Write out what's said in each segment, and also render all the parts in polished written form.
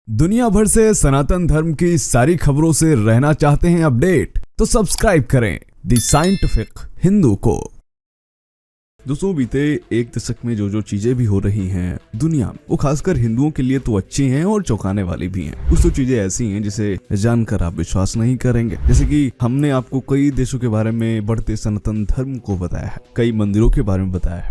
दुनिया भर से सनातन धर्म की सारी खबरों से रहना चाहते हैं अपडेट, तो सब्सक्राइब करें द साइंटिफिक हिंदू को। दोस्तों, बीते एक दशक में जो चीजें भी हो रही हैं दुनिया में, वो खासकर हिंदुओं के लिए तो अच्छी हैं और चौंकाने वाली भी हैं। कुछ तो चीजें ऐसी हैं जिसे जानकर आप विश्वास नहीं करेंगे। जैसे कि हमने आपको कई देशों के बारे में बढ़ते सनातन धर्म को बताया है, कई मंदिरों के बारे में बताया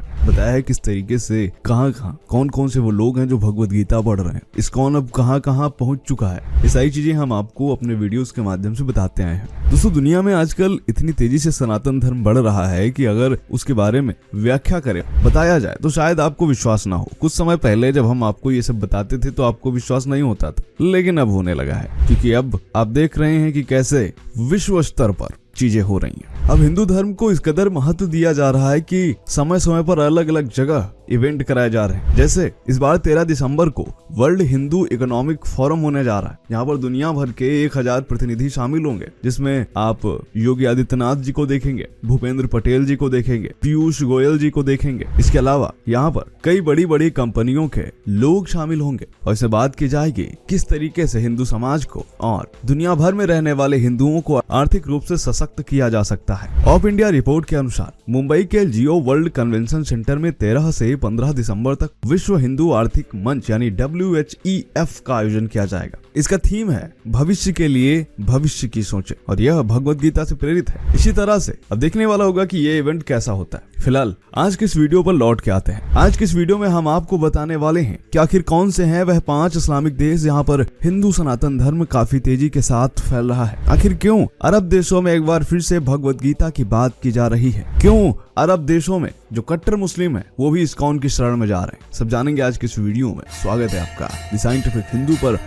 है किस तरीके से कहाँ कौन कौन से वो लोग हैं जो भगवत गीता पढ़ रहे हैं, इस्कॉन अब कहाँ पहुंच चुका है। ये सारी चीजें हम आपको अपने वीडियोस के माध्यम से बताते आए हैं। दोस्तों, दुनिया में आजकल इतनी तेजी से सनातन धर्म बढ़ रहा है कि अगर उसके बारे में व्याख्या करें, बताया जाए तो शायद आपको विश्वास ना हो। कुछ समय पहले जब हम आपको ये सब बताते थे तो आपको विश्वास नहीं होता था, लेकिन अब होने लगा है, क्योंकि अब आप देख रहे हैं कि कैसे विश्व स्तर पर चीजें हो रही हैं। अब हिंदू धर्म को इस कदर महत्व दिया जा रहा है कि समय समय पर अलग अलग जगह इवेंट कराए जा रहे हैं। जैसे इस बार 13 दिसंबर को वर्ल्ड हिंदू इकोनॉमिक फोरम होने जा रहा है। यहाँ पर दुनिया भर के 1000 प्रतिनिधि शामिल होंगे, जिसमें आप योगी आदित्यनाथ जी को देखेंगे, भूपेंद्र पटेल जी को देखेंगे, पीयूष गोयल जी को देखेंगे। इसके अलावा यहाँ पर कई बड़ी बड़ी कंपनियों के लोग शामिल होंगे और इससे बात की जाएगी किस तरीके से हिंदू समाज को और दुनिया भर में रहने वाले हिंदुओं को आर्थिक रूप से सशक्त किया जा सकता है। ऑफ इंडिया रिपोर्ट के अनुसार मुंबई के जियो वर्ल्ड कन्वेंशन सेंटर में 13 से 15 दिसंबर तक विश्व हिंदू आर्थिक मंच यानी WHEF का आयोजन किया जाएगा। इसका थीम है भविष्य के लिए भविष्य की सोचें, और यह भगवत गीता से प्रेरित है। इसी तरह से अब देखने वाला होगा कि ये इवेंट कैसा होता है। फिलहाल आज के इस वीडियो पर लौट के आते हैं। आज के इस वीडियो में हम आपको बताने वाले हैं कि आखिर कौन से हैं वह 5 इस्लामिक देश जहां पर हिंदू सनातन धर्म काफी तेजी के साथ फैल रहा है। आखिर क्यों अरब देशों में एक बार फिर से भगवत गीता की बात की जा रही है, क्यों अरब देशों में जो कट्टर मुस्लिम है वो भी इस्कॉन की शरण में जा रहे हैं, सब जानेंगे आज के इस वीडियो में। स्वागत है आपका द साइंटिफिक हिंदू पर।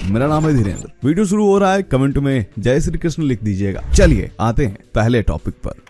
मेरा नाम है धीरेन्द्र। वीडियो शुरू हो रहा है, कमेंट में जय श्री कृष्ण लिख दीजिएगा। चलिए आते हैं पहले टॉपिक पर।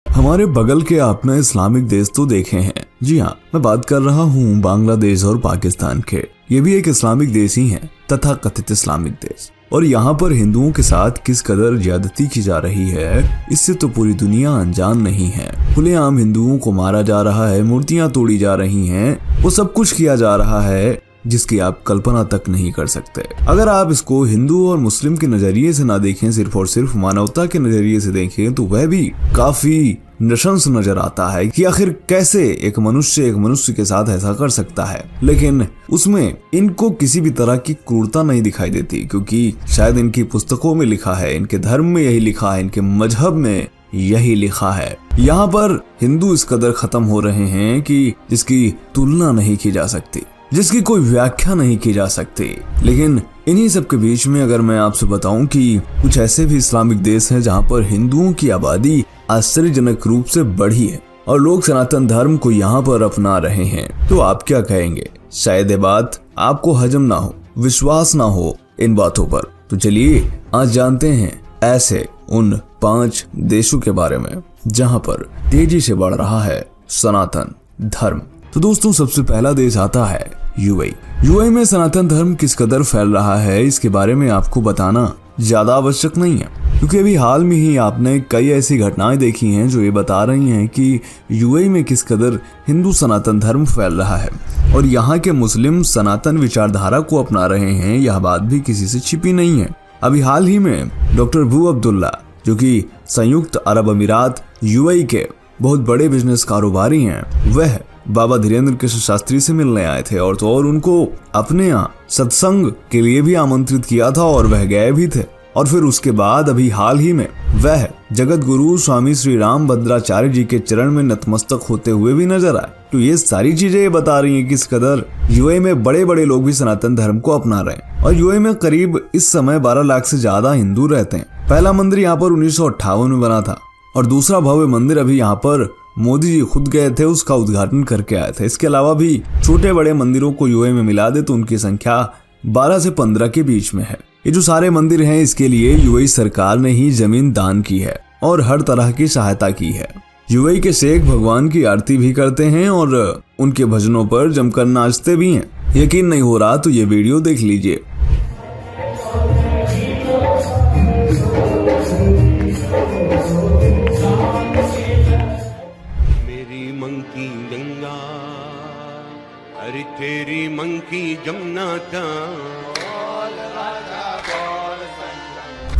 हमारे बगल के आपने इस्लामिक देश तो देखे हैं। जी हाँ, मैं बात कर रहा हूँ बांग्लादेश और पाकिस्तान के। ये भी एक इस्लामिक देश ही है, तथा कथित इस्लामिक देश। और यहाँ पर हिंदुओं के साथ किस कदर ज्यादती की जा रही है, इससे तो पूरी दुनिया अनजान नहीं है। खुलेआम हिंदुओं को मारा जा रहा है, मूर्तियां तोड़ी जा रही हैं, वो सब कुछ किया जा रहा है जिसकी आप कल्पना तक नहीं कर सकते। अगर आप इसको हिंदू और मुस्लिम के नजरिए से ना देखें, सिर्फ और सिर्फ मानवता के नजरिए से देखें, तो वह भी काफी नृशंस नजर आता है कि आखिर कैसे एक मनुष्य के साथ ऐसा कर सकता है। लेकिन उसमें इनको किसी भी तरह की क्रूरता नहीं दिखाई देती, क्योंकि शायद इनकी पुस्तकों में लिखा है, इनके धर्म में यही लिखा है, इनके मजहब में यही लिखा है। यहाँ पर हिंदू इस कदर खत्म हो रहे हैं कि जिसकी तुलना नहीं की जा सकती, जिसकी कोई व्याख्या नहीं की जा सकती। लेकिन इन्हीं सब के बीच में अगर मैं आपसे बताऊं कि कुछ ऐसे भी इस्लामिक देश हैं जहां पर हिंदुओं की आबादी आश्चर्यजनक रूप से बढ़ी है और लोग सनातन धर्म को यहां पर अपना रहे हैं, तो आप क्या कहेंगे? शायद ये बात आपको हजम ना हो, विश्वास ना हो इन बातों पर। तो चलिए आज जानते हैं ऐसे उन 5 देशों के बारे में जहां पर तेजी से बढ़ रहा है सनातन धर्म। तो दोस्तों, सबसे पहला देश आता है यूएई में सनातन धर्म किस कदर फैल रहा है, इसके बारे में आपको बताना ज्यादा आवश्यक नहीं है, क्योंकि अभी हाल में ही आपने कई ऐसी घटनाएं देखी हैं जो ये बता रही हैं कि यूएई में किस कदर हिंदू सनातन धर्म फैल रहा है और यहाँ के मुस्लिम सनातन विचारधारा को अपना रहे हैं। यह बात भी किसी से छिपी नहीं है। अभी हाल ही में डॉक्टर बू अब्दुल्ला, जो कि संयुक्त अरब अमीरात यूएई के बहुत बड़े बिजनेस कारोबारी हैं, वह बाबा धीरेन्द्र कृष्ण शास्त्री से मिलने आए थे और उनको अपने यहाँ सत्संग के लिए भी आमंत्रित किया था और वह गए भी थे। और फिर उसके बाद अभी हाल ही में वह जगत गुरु स्वामी श्री राम भद्राचार्य जी के चरण में नतमस्तक होते हुए भी नजर आए। तो ये सारी चीजें ये बता रही हैं कि इस कदर यूएई में बड़े बड़े लोग भी सनातन धर्म को अपना रहे हैं। और यूएई में करीब इस समय 12 लाख से ज्यादा हिंदू रहते हैं। पहला मंदिर यहाँ पर 1958 में बना था और दूसरा भव्य मंदिर अभी यहाँ पर मोदी जी खुद गए थे, उसका उद्घाटन करके आए थे। इसके अलावा भी छोटे बड़े मंदिरों को यूएई में मिला दे तो उनकी संख्या 12 से 15 के बीच में है। ये जो सारे मंदिर हैं, इसके लिए यूएई सरकार ने ही जमीन दान की है और हर तरह की सहायता की है। यूएई के शेख भगवान की आरती भी करते हैं और उनके भजनों पर जमकर नाचते भी हैं। यकीन नहीं हो रहा तो ये वीडियो देख लीजिए। मेरी मंकी गंगा अरे तेरी मंकी जमुना था।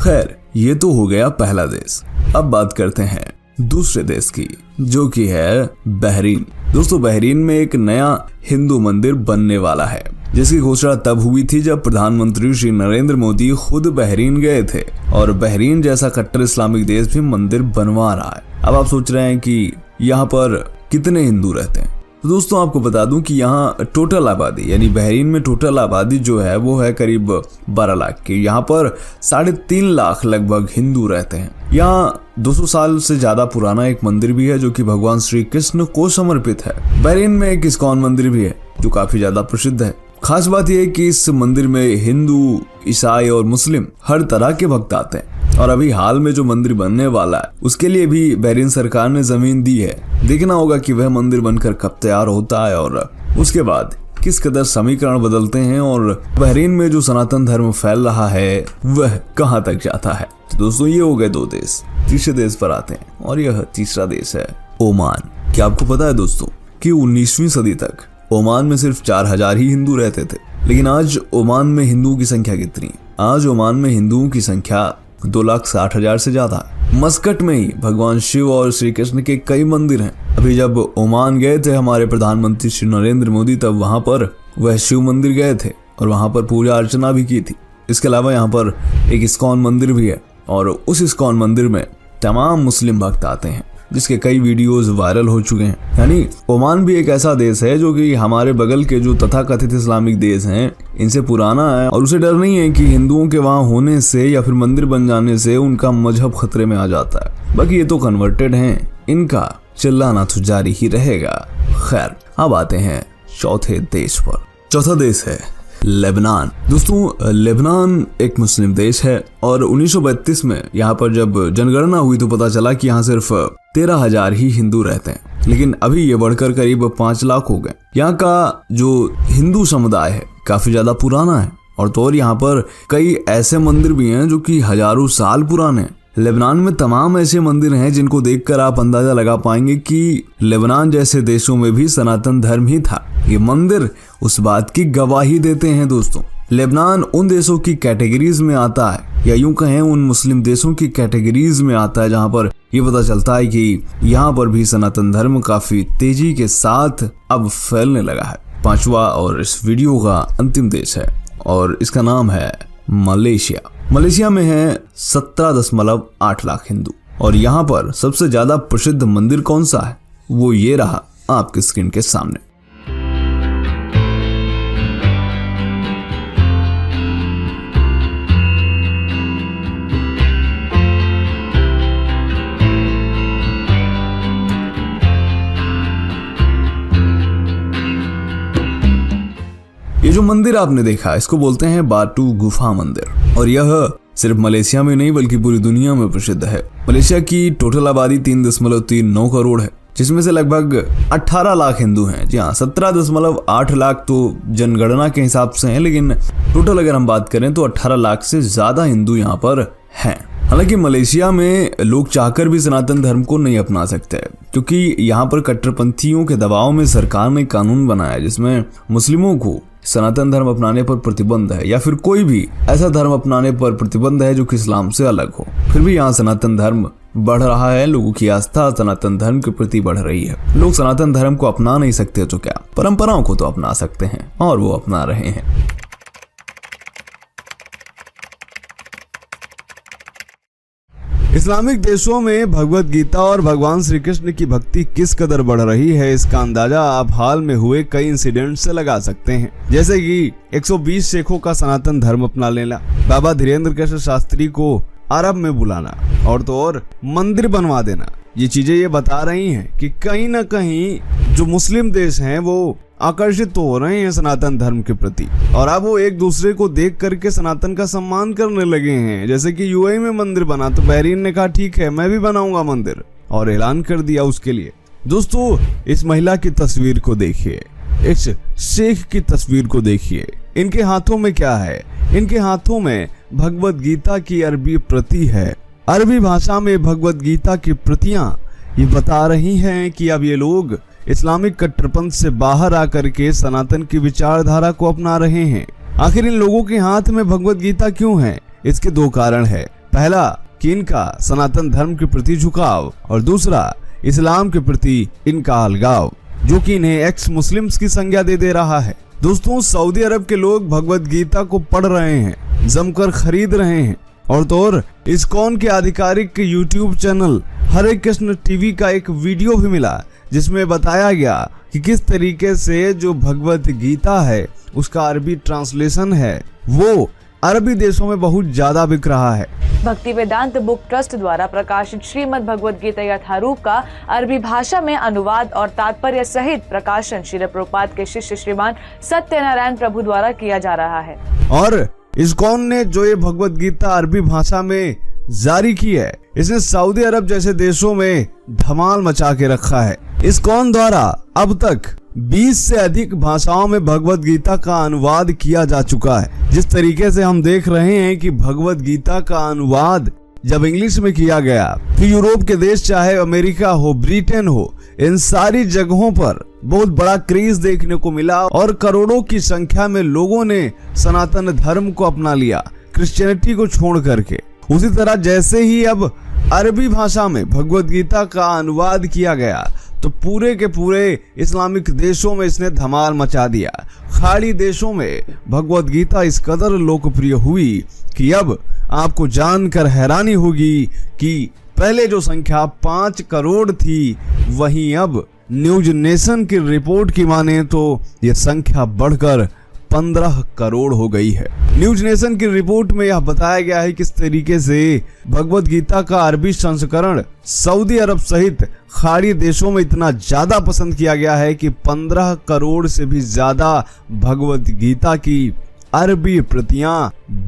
खैर, ये तो हो गया पहला देश। अब बात करते हैं दूसरे देश की, जो कि है बहरीन। दोस्तों, बहरीन में एक नया हिंदू मंदिर बनने वाला है, जिसकी घोषणा तब हुई थी जब प्रधानमंत्री श्री नरेंद्र मोदी खुद बहरीन गए थे। और बहरीन जैसा कट्टर इस्लामिक देश भी मंदिर बनवा रहा है। अब आप सोच रहे हैं कि यहाँ पर कितने हिंदू रहते हैं। तो दोस्तों, आपको बता दूं कि यहाँ टोटल आबादी, यानी बहरीन में टोटल आबादी जो है वो है करीब 12 लाख की। यहाँ पर 3.5 लाख लगभग हिंदू रहते हैं। यहाँ 200 साल से ज्यादा पुराना एक मंदिर भी है जो कि भगवान श्री कृष्ण को समर्पित है। बहरीन में एक इस्कॉन मंदिर भी है जो काफी ज्यादा प्रसिद्ध है। खास बात यह है कि इस मंदिर में हिंदू, ईसाई और मुस्लिम हर तरह के भक्त आते हैं। और अभी हाल में जो मंदिर बनने वाला है उसके लिए भी बहरीन सरकार ने जमीन दी है। देखना होगा कि वह मंदिर बनकर कब तैयार होता है और उसके बाद किस कदर समीकरण बदलते हैं और बहरीन में जो सनातन धर्म फैल रहा है वह कहां तक जाता है। तो दोस्तों, ये हो गए 2 देश। तीसरे देश पर आते हैं और यह तीसरा देश है ओमान। क्या आपको पता है दोस्तों कि 19वीं सदी तक ओमान में सिर्फ 4000 ही हिंदू रहते थे, लेकिन आज ओमान में हिंदुओं की संख्या कितनी? आज ओमान में हिंदुओं की संख्या 2,60,000 से ज्यादा है। मस्कट में ही भगवान शिव और श्री कृष्ण के कई मंदिर हैं। अभी जब ओमान गए थे हमारे प्रधानमंत्री श्री नरेंद्र मोदी, तब वहां पर वह शिव मंदिर गए थे और वहां पर पूजा अर्चना भी की थी। इसके अलावा यहाँ पर एक इस्कॉन मंदिर भी है और उस इस्कॉन मंदिर में तमाम मुस्लिम भक्त आते हैं, जिसके कई वीडियोस वायरल हो चुके हैं। यानी ओमान भी एक ऐसा देश है जो कि हमारे बगल के जो तथाकथित इस्लामिक देश हैं इनसे पुराना है और उसे डर नहीं है कि हिंदुओं के वहां होने से या फिर मंदिर बन जाने से उनका मजहब खतरे में आ जाता है। बाकी ये तो कन्वर्टेड हैं, इनका चिल्लाना तो जारी ही रहेगा। खैर, अब आते हैं चौथे देश पर। चौथा देश है लेबनान। दोस्तों, लेबनान एक मुस्लिम देश है और 1932 में यहाँ पर जब जनगणना हुई तो पता चला कि यहाँ सिर्फ 13,000 ही हिंदू रहते हैं, लेकिन अभी ये बढ़कर करीब 5 लाख हो गए। यहाँ का जो हिंदू समुदाय है काफी ज्यादा पुराना है और तो और यहाँ पर कई ऐसे मंदिर भी हैं जो कि हजारों साल पुराने हैं। लेबनान में तमाम ऐसे मंदिर हैं जिनको देखकर आप अंदाजा लगा पाएंगे कि लेबनान जैसे देशों में भी सनातन धर्म ही था। ये मंदिर उस बात की गवाही देते हैं। दोस्तों, लेबनान उन देशों की कैटेगरीज में आता है, या यूं कहें उन मुस्लिम देशों की कैटेगरीज में आता है जहां पर ये पता चलता है कि यहाँ पर भी सनातन धर्म काफी तेजी के साथ अब फैलने लगा है। 5वां और इस वीडियो का अंतिम देश है और इसका नाम है मलेशिया। मलेशिया में है 17.8 लाख हिंदू और यहाँ पर सबसे ज्यादा प्रसिद्ध मंदिर कौन सा है? वो ये रहा आपकी स्क्रीन के सामने। ये जो मंदिर आपने देखा इसको बोलते हैं बाटू गुफा मंदिर और यह सिर्फ मलेशिया में नहीं बल्कि पूरी दुनिया में प्रसिद्ध है। मलेशिया की टोटल आबादी 3.39 करोड़ है, जिसमें से लगभग 18 लाख हिंदू हैं। जी हाँ, 17.8 लाख तो जनगणना के हिसाब से हैं, लेकिन टोटल अगर हम बात करें तो 18 लाख से ज्यादा हिंदू यहाँ पर हैं। हालांकि मलेशिया में लोग चाहकर भी सनातन धर्म को नहीं अपना सकते, क्योंकि यहाँ पर कट्टरपंथियों के दबाव में सरकार ने कानून बनाया जिसमें मुस्लिमों को सनातन धर्म अपनाने पर प्रतिबंध है या फिर कोई भी ऐसा धर्म अपनाने पर प्रतिबंध है जो कि इस्लाम से अलग हो। फिर भी यहाँ सनातन धर्म बढ़ रहा है, लोगों की आस्था सनातन धर्म के प्रति बढ़ रही है। लोग सनातन धर्म को अपना नहीं सकते तो क्या, परंपराओं को तो अपना सकते हैं और वो अपना रहे हैं। इस्लामिक देशों में भगवत गीता और भगवान श्री कृष्ण की भक्ति किस कदर बढ़ रही है, इसका अंदाजा आप हाल में हुए कई इंसिडेंट से लगा सकते हैं। जैसे कि 120 शेखों का सनातन धर्म अपना लेना, बाबा धीरेन्द्र कृष्ण शास्त्री को अरब में बुलाना और तो और मंदिर बनवा देना। ये चीजें ये बता रही हैं कि कहीं ना कहीं जो मुस्लिम देश हैं वो आकर्षित तो हो रहे हैं सनातन धर्म के प्रति और अब वो एक दूसरे को देख करके सनातन का सम्मान करने लगे हैं। जैसे कि यूएई में मंदिर बना तो बहरीन ने कहा ठीक है मैं भी बनाऊंगा मंदिर और ऐलान कर दिया उसके लिए। दोस्तों, इस महिला की तस्वीर को देखिए, इस शेख की तस्वीर को देखिए, इनके हाथों में क्या है? इनके हाथों में भगवत गीता की अरबी प्रति है। अरबी भाषा में भगवत गीता की प्रतियां ये बता रही हैं कि अब ये लोग इस्लामिक कट्टरपंथ से बाहर आकर के सनातन की विचारधारा को अपना रहे हैं। आखिर इन लोगों के हाथ में भगवत गीता क्यों है? इसके दो कारण है। पहला कि इनका सनातन धर्म के प्रति झुकाव और दूसरा इस्लाम के प्रति इनका अलगाव, जो कि इन्हें एक्स मुस्लिम्स की संज्ञा दे रहा है। दोस्तों, सऊदी अरब के लोग भगवत गीता को पढ़ रहे हैं, जमकर खरीद रहे हैं। और तो और इस्कॉन के आधिकारिक यूट्यूब चैनल हरे कृष्ण टीवी का एक वीडियो भी मिला जिसमें बताया गया कि किस तरीके से जो भगवत गीता है उसका अरबी ट्रांसलेशन है वो अरबी देशों में बहुत ज्यादा बिक रहा है। भक्ति वेदांत बुक ट्रस्ट द्वारा प्रकाशित श्रीमद् भगवद गीता यथारूप का अरबी भाषा में अनुवाद और तात्पर्य सहित प्रकाशन श्रील प्रभुपाद के शिष्य श्रीमान सत्यनारायण प्रभु द्वारा किया जा रहा है। और इस्कॉन ने जो ये भगवत गीता अरबी भाषा में जारी की है, इसने सऊदी अरब जैसे देशों में धमाल मचा के रखा है। इस्कॉन द्वारा अब तक 20 से अधिक भाषाओं में भगवत गीता का अनुवाद किया जा चुका है। जिस तरीके से हम देख रहे हैं कि भगवत गीता का अनुवाद जब इंग्लिश में किया गया, फिर यूरोप के देश चाहे अमेरिका हो, ब्रिटेन हो, इन सारी जगहों पर बहुत बड़ा क्रेज देखने को मिला और करोड़ों की संख्या में लोगों ने सनातन धर्म को अपना लिया, क्रिश्चियनिटी को छोड़ करके। उसी तरह जैसे ही अब अरबी भाषा में भगवत गीता का अनुवाद किया गया तो पूरे के पूरे इस्लामिक देशों में इसने धमाल मचा दिया। खाड़ी देशों में भगवत गीता इस कदर लोकप्रिय हुई कि अब आपको जानकर हैरानी होगी कि पहले जो संख्या 5 करोड़ थी, वहीं अब न्यूज नेशन की रिपोर्ट की माने तो ये संख्या बढ़कर 15 करोड़ हो गई है। न्यूज नेशन की रिपोर्ट में यह बताया गया है किस तरीके से भगवत गीता का अरबी संस्करण सऊदी अरब सहित खाड़ी देशों में इतना ज्यादा पसंद किया गया है कि 15 करोड़ से भी ज्यादा भगवत गीता की अरबी प्रतियां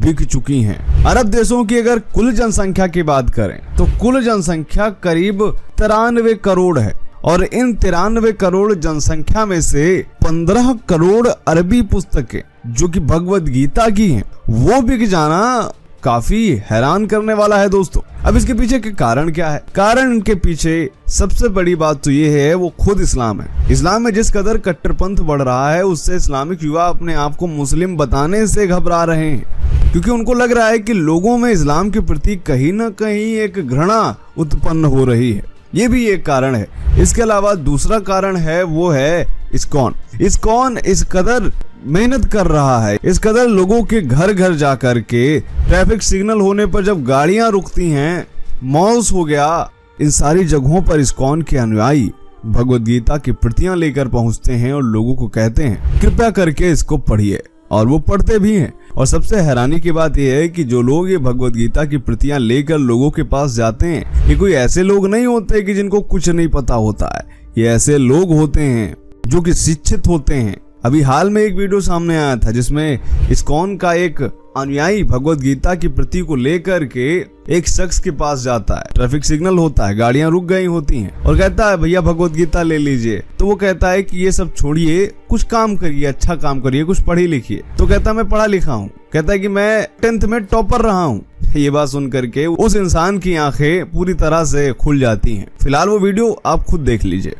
बिक चुकी हैं। अरब देशों की अगर कुल जनसंख्या की बात करें तो कुल जनसंख्या करीब 93 करोड़ है और इन 93 करोड़ जनसंख्या में से 15 करोड़ अरबी पुस्तकें जो कि भगवत गीता की हैं वो बिक जाना काफी हैरान करने वाला है दोस्तों। अब इसके पीछे के कारण क्या है? कारण इनके पीछे सबसे बड़ी बात तो ये है वो खुद इस्लाम है। इस्लाम में जिस कदर कट्टरपंथ बढ़ रहा है उससे इस्लामिक युवा अपने आप को मुस्लिम बताने से घबरा रहे हैं, क्योंकि उनको लग रहा है कि लोगों में इस्लाम के प्रति कहीं ना कहीं एक घृणा उत्पन्न हो रही है। ये भी एक कारण है। इसके अलावा दूसरा कारण है वो है इस्कॉन इस कदर मेहनत कर रहा है, इस कदर लोगों के घर घर जा कर के ट्रैफिक सिग्नल होने पर जब गाड़ियां रुकती हैं, मॉल्स हो गया, इन सारी जगहों पर इस्कॉन के अनुयायी भगवत गीता की प्रतियां लेकर पहुंचते हैं और लोगों को कहते हैं कृपया करके इसको पढ़िए, और वो पढ़ते भी हैं। और सबसे हैरानी की बात यह है कि जो लोग ये भगवत गीता की प्रतियां लेकर लोगों के पास जाते हैं, ये कोई ऐसे लोग नहीं होते कि जिनको कुछ नहीं पता होता है। ये ऐसे लोग होते हैं जो कि शिक्षित होते हैं। अभी हाल में एक वीडियो सामने आया था जिसमें इस्कॉन का एक अनुयायी भगवत गीता की प्रति को लेकर के एक शख्स के पास जाता है। ट्रैफिक सिग्नल होता है, गाड़ियां रुक गई होती हैं और कहता है भैया भगवत गीता ले लीजिए। तो वो कहता है कि ये सब छोड़िए, कुछ काम करिए, अच्छा काम करिए, कुछ पढ़ी लिखिए। तो कहता है मैं पढ़ा लिखा हूँ, कहता है कि मैं 10th में टॉपर रहा हूँ। ये बात सुन करके उस इंसान की आंखें पूरी तरह से खुल जाती हैं। फिलहाल वो वीडियो आप खुद देख लीजिए।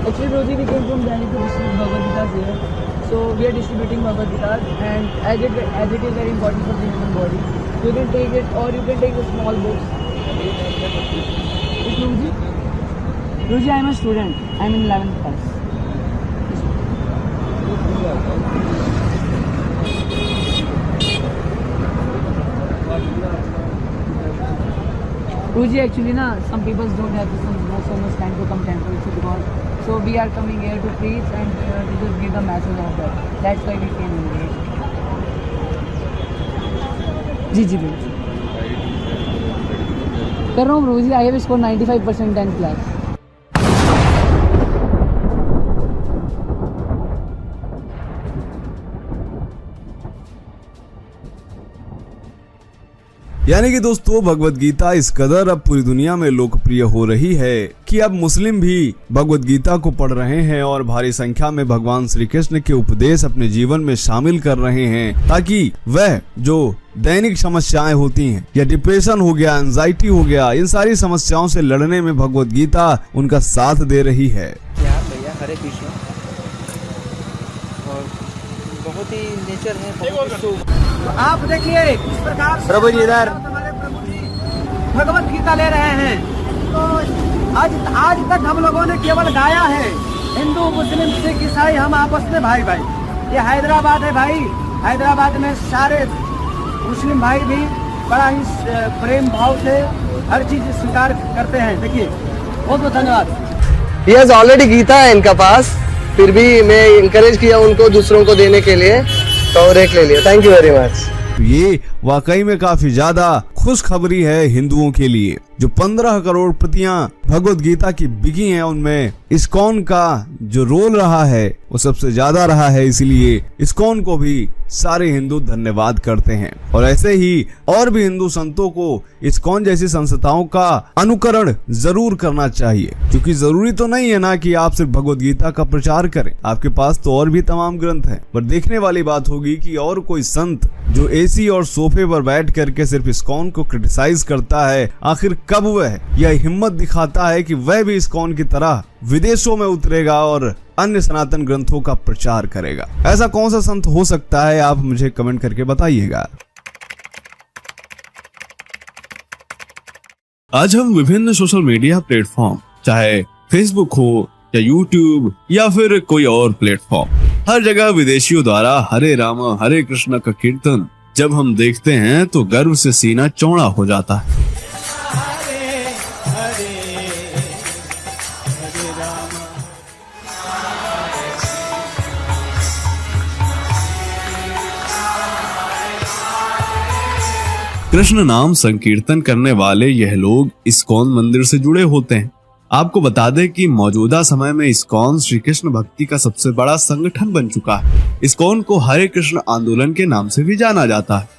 Actually, Roji, we came from Delhi to distribute Bhagavad Gita here. So we are distributing Bhagavad Gita, and as it is very important for the human body, you can take it or you can take the small books. It's Roji. Roji, I am a student. I am in 11th class. Roji, actually, some people don't have so much time to come temple, so we are coming here to preach and to just give the message of that. That's why we came here. जी बिल्कुल कर रहा हूँ रोजी। I have score 95% 10th class. यानी कि दोस्तों भगवत गीता इस कदर अब पूरी दुनिया में लोकप्रिय हो रही है कि अब मुस्लिम भी भगवत गीता को पढ़ रहे हैं और भारी संख्या में भगवान श्री कृष्ण के उपदेश अपने जीवन में शामिल कर रहे हैं, ताकि वह जो दैनिक समस्याएं होती हैं या डिप्रेशन हो गया, एंजाइटी हो गया, इन सारी समस्याओं से लड़ने में भगवत गीता उनका साथ दे रही है। क्या भैया, हरे कृष्ण। और बहुत ही नेचर है, बहुत ही शुभ। आप देखिए किस प्रकार प्रभु जी इधर हमारे प्रभु जी भगवत गीता ले रहे हैं। तो आज तक हम लोगों ने केवल गाया है, हिंदू मुस्लिम सिख ईसाई हम आपस में भाई भाई। ये हैदराबाद है भाई, हैदराबाद में सारे मुस्लिम भाई भी बड़ा ही प्रेम भाव से हर चीज स्वीकार करते हैं। देखिए बहुत बहुत धन्यवाद। ये ऑलरेडी गीता है इनका पास, फिर भी मैं इनकरेज किया उनको दूसरों को देने के लिए, तो एक ले लिया। Thank you very much. ये वाकई में काफी ज्यादा खुशखबरी है हिंदुओं के लिए। जो 15 करोड़ प्रतियां भगवत गीता की बिकी हैं, उनमें इस्कॉन का जो रोल रहा है वो सबसे ज्यादा रहा है, इसलिए इस्कॉन को भी सारे हिंदू धन्यवाद करते हैं। और ऐसे ही और भी हिंदू संतों को इस्कॉन जैसी संस्थाओं का अनुकरण जरूर करना चाहिए, क्योंकि जरूरी तो नहीं है ना कि आप सिर्फ भगवत गीता का प्रचार करें, आपके पास तो और भी तमाम ग्रंथ हैं। पर देखने वाली बात होगी कि और कोई संत जो एसी और सोफे पर बैठ करके सिर्फ इस्कॉन को क्रिटिसाइज करता है, आखिर कब वह यह हिम्मत दिखाता है कि वह भी इस्कॉन की तरह विदेशों में उतरेगा और अन्य सनातन ग्रंथों का प्रचार करेगा। ऐसा कौन सा संत हो सकता है, आप मुझे कमेंट करके बताइएगा। आज हम विभिन्न सोशल मीडिया प्लेटफॉर्म, चाहे फेसबुक हो या यूट्यूब या फिर कोई और प्लेटफॉर्म, हर जगह विदेशियों द्वारा हरे राम हरे कृष्ण का कीर्तन जब हम देखते हैं तो गर्व से सीना चौड़ा हो जाता है। कृष्ण नाम संकीर्तन करने वाले यह लोग इस्कॉन मंदिर से जुड़े होते हैं। आपको बता दें कि मौजूदा समय में इस्कॉन श्री कृष्ण भक्ति का सबसे बड़ा संगठन बन चुका है। इस्कॉन को हरे कृष्ण आंदोलन के नाम से भी जाना जाता है।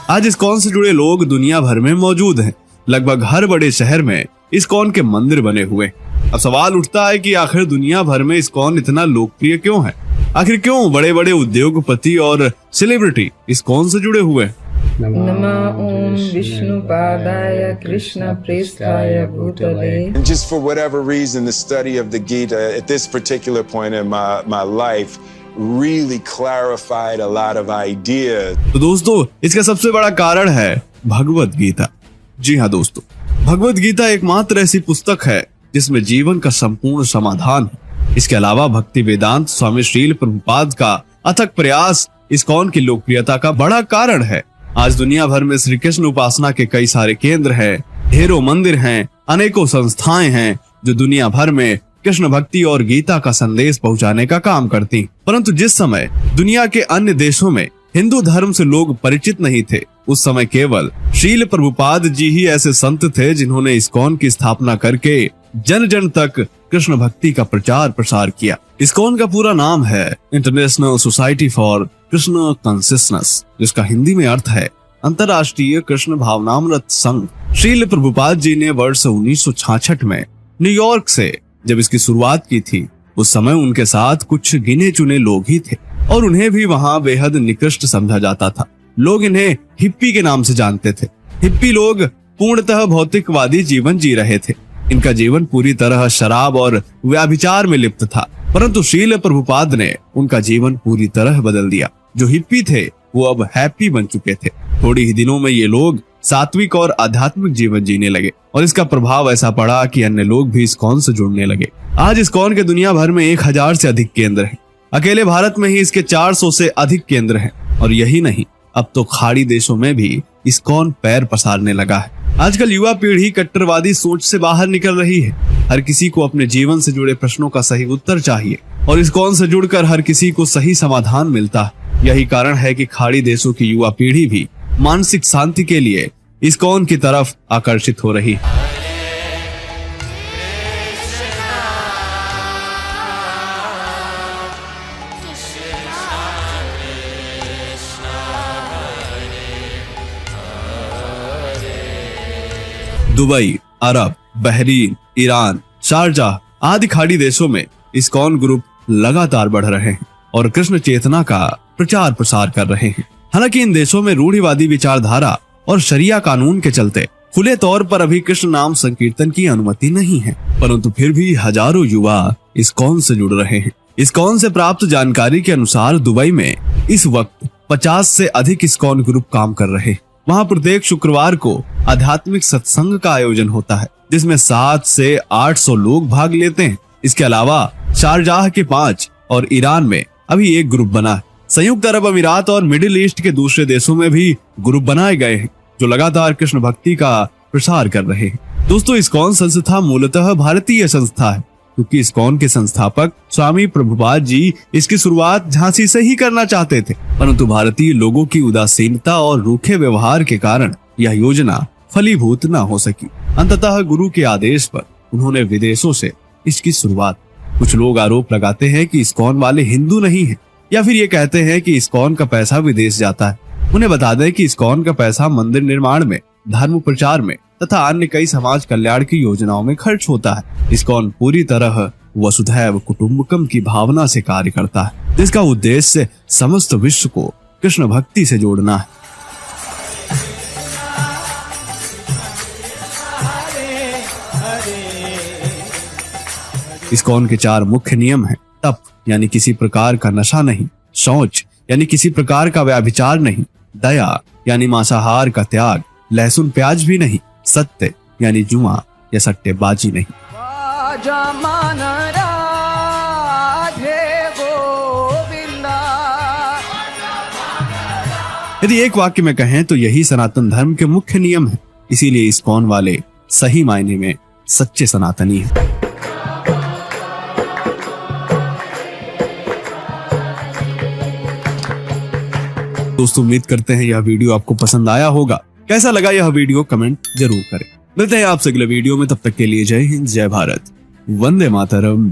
आज इस्कॉन से जुड़े लोग दुनिया भर में मौजूद हैं। लगभग हर बड़े शहर में इस्कॉन के मंदिर बने हुए। अब सवाल उठता है कि आखिर दुनिया भर में इस्कॉन इतना लोकप्रिय क्यों है? आखिर क्यों बड़े बड़े उद्योगपति और सेलिब्रिटी इस्कॉन से जुड़े हुए हैं? नमः ओम विष्णुपादाय कृष्ण प्रेष्ठाय भूतले। And just for whatever reason, the study of the Gita at this particular point in my life really clarified a lot of ideas. तो दोस्तों, इसका सबसे बड़ा कारण है भगवत गीता। जी हाँ दोस्तों, भगवत गीता एकमात्र ऐसी पुस्तक है जिसमें जीवन का संपूर्ण समाधान है। इसके अलावा भक्ति वेदांत स्वामी श्रील प्रभुपाद का अथक प्रयास इस्कॉन की लोकप्रियता का बड़ा कारण है। आज दुनिया भर में श्री कृष्ण उपासना के कई सारे केंद्र हैं, ढेरों मंदिर हैं, अनेकों संस्थाएं हैं जो दुनिया भर में कृष्ण भक्ति और गीता का संदेश पहुंचाने का काम करती। परंतु जिस समय दुनिया के अन्य देशों में हिंदू धर्म से लोग परिचित नहीं थे, उस समय केवल श्रील प्रभुपाद जी ही ऐसे संत थे जिन्होंने इस्कॉन की स्थापना करके जन जन तक कृष्ण भक्ति का प्रचार प्रसार किया। इस्कॉन का पूरा नाम है international society for Krishna consciousness, जिसका हिंदी में अर्थ है अंतर्राष्ट्रीय कृष्ण भावनामृत संघ। श्रील प्रभुपाद जी ने वर्ष 1966 में न्यूयॉर्क से जब इसकी शुरुआत की थी, उस समय उनके साथ कुछ गिने चुने लोग ही थे और उन्हें भी वहाँ बेहद निकृष्ट समझा जाता था। लोग इन्हें हिप्पी के नाम से जानते थे। हिप्पी लोग पूर्णतः भौतिकवादी जीवन जी रहे थे। इनका जीवन पूरी तरह शराब और व्याभिचार में लिप्त था, परंतु श्रील प्रभुपाद ने उनका जीवन पूरी तरह बदल दिया। जो हिप्पी थे वो अब हैप्पी बन चुके थे। थोड़ी ही दिनों में ये लोग सात्विक और आध्यात्मिक जीवन जीने लगे और इसका प्रभाव ऐसा पड़ा कि अन्य लोग भी इस्कॉन से जुड़ने लगे। आज इस्कॉन के दुनिया भर में 1000 से अधिक केंद्र हैं। अकेले भारत में ही इसके 400 से अधिक केंद्र हैं। और यही नहीं, अब तो खाड़ी देशों में भी इस्कॉन पैर पसारने लगा है। आजकल युवा पीढ़ी कट्टरवादी सोच से बाहर निकल रही है। हर किसी को अपने जीवन से जुड़े प्रश्नों का सही उत्तर चाहिए और इस्कॉन से जुड़कर हर किसी को सही समाधान मिलता है। यही कारण है कि खाड़ी देशों की युवा पीढ़ी भी मानसिक शांति के लिए इस्कॉन की तरफ आकर्षित हो रही है। दुबई, अरब, बहरीन, ईरान, शारजाह आदि खाड़ी देशों में इस्कॉन ग्रुप लगातार बढ़ रहे हैं और कृष्ण चेतना का प्रचार प्रसार कर रहे हैं। हालांकि इन देशों में रूढ़िवादी विचारधारा और शरिया कानून के चलते खुले तौर पर अभी कृष्ण नाम संकीर्तन की अनुमति नहीं है, परंतु फिर भी हजारों युवा इस्कॉन से जुड़ रहे हैं। इस्कॉन से प्राप्त जानकारी के अनुसार दुबई में इस वक्त 50 से अधिक इस्कॉन ग्रुप काम कर रहे हैं। वहाँ प्रत्येक शुक्रवार को आध्यात्मिक सत्संग का आयोजन होता है, जिसमें 700 से 800 लोग भाग लेते हैं। इसके अलावा शारजाह के 5 और ईरान में अभी एक ग्रुप बना है। संयुक्त अरब अमीरात और मिडिल ईस्ट के दूसरे देशों में भी ग्रुप बनाए गए हैं जो लगातार कृष्ण भक्ति का प्रसार कर रहे हैं। दोस्तों, इस्कॉन संस्था मूलतः भारतीय संस्था है, क्योंकि इस्कॉन के संस्थापक स्वामी प्रभुपाद जी इसकी शुरुआत झांसी से ही करना चाहते थे, परंतु भारतीय लोगों की उदासीनता और रूखे व्यवहार के कारण यह योजना फलीभूत न हो सकी। अंततः गुरु के आदेश पर उन्होंने विदेशों से इसकी शुरुआत। कुछ लोग आरोप लगाते हैं कि इस्कॉन वाले हिंदू नहीं हैं, या फिर ये कहते हैं कि इस्कॉन का पैसा विदेश जाता है। उन्हें बता दें कि इस्कॉन का पैसा मंदिर निर्माण में, धर्म प्रचार में तथा अन्य कई समाज कल्याण की योजनाओं में खर्च होता है। इस्कॉन पूरी तरह वसुधैव कुटुंबकम की भावना से कार्य करता है, जिसका उद्देश्य समस्त विश्व को कृष्ण भक्ति से जोड़ना है। इस्कॉन के 4 मुख्य नियम हैं। तप यानी किसी प्रकार का नशा नहीं, शौच यानी किसी प्रकार का व्याभिचार नहीं, दया यानी मांसाहार का त्याग, लहसुन प्याज भी नहीं, सत्य यानी जुआ या सट्टेबाजी नहीं। यदि एक वाक्य में कहें तो यही सनातन धर्म के मुख्य नियम है। इसीलिए इस्कॉन वाले सही मायने में सच्चे सनातनी हैं। दोस्तों, उम्मीद करते हैं यह वीडियो आपको पसंद आया होगा। कैसा लगा यह वीडियो कमेंट जरूर करें। मिलते हैं आपसे अगले वीडियो में, तब तक के लिए जय हिंद, जय भारत, वंदे मातरम।